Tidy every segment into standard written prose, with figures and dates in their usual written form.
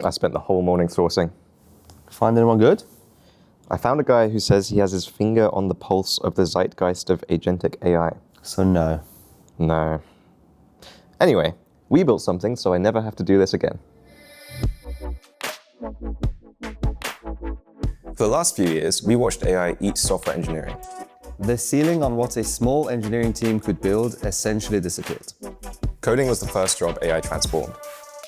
I spent the whole morning sourcing. Find anyone good? I found a guy who says he has his finger on the pulse of the zeitgeist of agentic AI. So no. No. Anyway, we built something so I never have to do this again. For the last few years, we watched AI eat software engineering. The ceiling on what a small engineering team could build essentially disappeared. Coding was the first job AI transformed.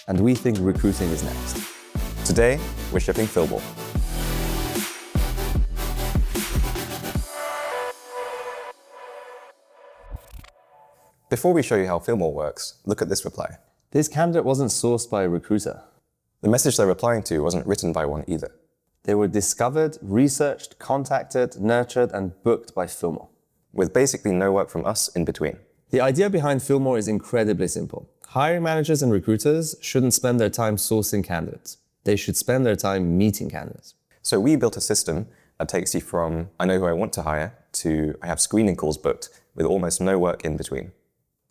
And we think recruiting is next. Today, we're shipping fillmore. Before we show you how fillmore works, look at this reply. This candidate wasn't sourced by a recruiter. The message they're replying to wasn't written by one either. They were discovered, researched, contacted, nurtured, and booked by Fillmore. With basically no work from us in between. The idea behind Fillmore is incredibly simple. Hiring managers and recruiters shouldn't spend their time sourcing candidates. They should spend their time meeting candidates. So we built a system that takes you from, I know who I want to hire, to I have screening calls booked, with almost no work in between.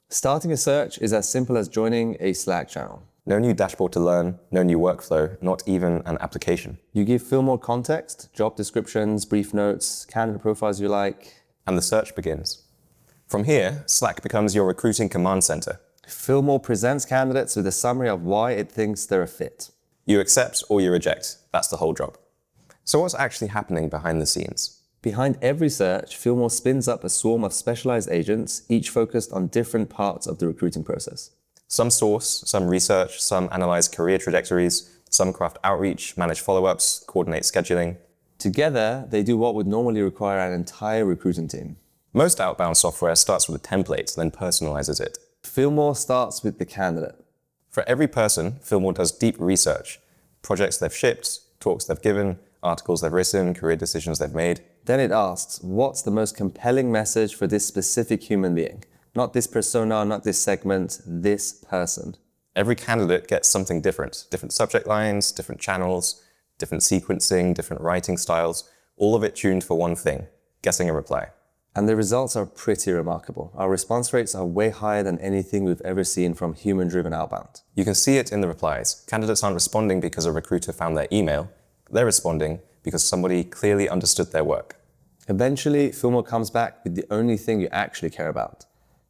Starting a search is as simple as joining a Slack channel. No new dashboard to learn, no new workflow, not even an application. You give Fillmore context, job descriptions, brief notes, candidate profiles you like. And the search begins. From here, Slack becomes your recruiting command center. Fillmore presents candidates with a summary of why it thinks they're a fit. You accept or you reject. That's the whole job. So what's actually happening behind the scenes? Behind every search, Fillmore spins up a swarm of specialized agents, each focused on different parts of the recruiting process. Some source, some research, some analyze career trajectories, some craft outreach, manage follow-ups, coordinate scheduling. Together, they do what would normally require an entire recruiting team. Most outbound software starts with a template, then personalizes it. Fillmore starts with the candidate. For every person, Fillmore does deep research. Projects they've shipped, talks they've given, articles they've written, career decisions they've made. Then it asks, what's the most compelling message for this specific human being? Not this persona, not this segment, this person. Every candidate gets something different. Different subject lines, different channels, different sequencing, different writing styles, all of it tuned for one thing, guessing a reply. And the results are pretty remarkable. Our response rates are way higher than anything we've ever seen from human-driven outbound. You can see it in the replies. Candidates aren't responding because a recruiter found their email. They're responding because somebody clearly understood their work. Eventually, Fillmore comes back with the only thing you actually care about.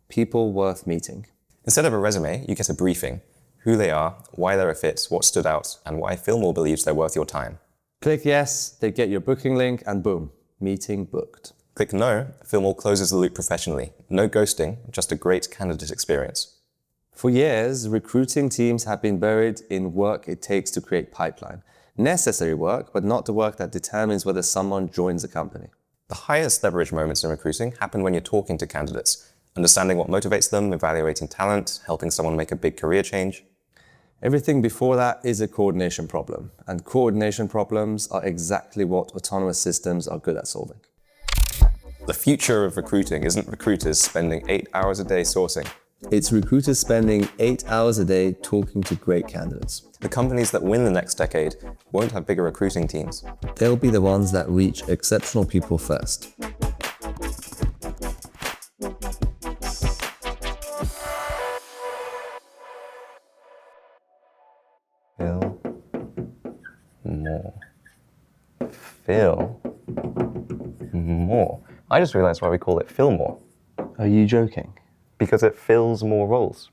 People worth meeting. Instead of a resume, you get a briefing. Who they are, why they're a fit, what stood out, and why Fillmore believes they're worth your time. Click yes, they get your booking link, and boom, meeting booked. Click no, Fillmore closes the loop professionally. No ghosting, just a great candidate experience. For years, recruiting teams have been buried in work it takes to create pipeline. Necessary work, but not the work that determines whether someone joins a company. The highest leverage moments in recruiting happen when you're talking to candidates, understanding what motivates them, evaluating talent, helping someone make a big career change. Everything before that is a coordination problem, and coordination problems are exactly what autonomous systems are good at solving. The future of recruiting isn't recruiters spending 8 hours a day sourcing. It's recruiters spending 8 hours a day talking to great candidates. The companies that win the next decade won't have bigger recruiting teams. They'll be the ones that reach exceptional people first. Fillmore. I just realized why we call it fillmore. Are you joking? Because it fills more roles.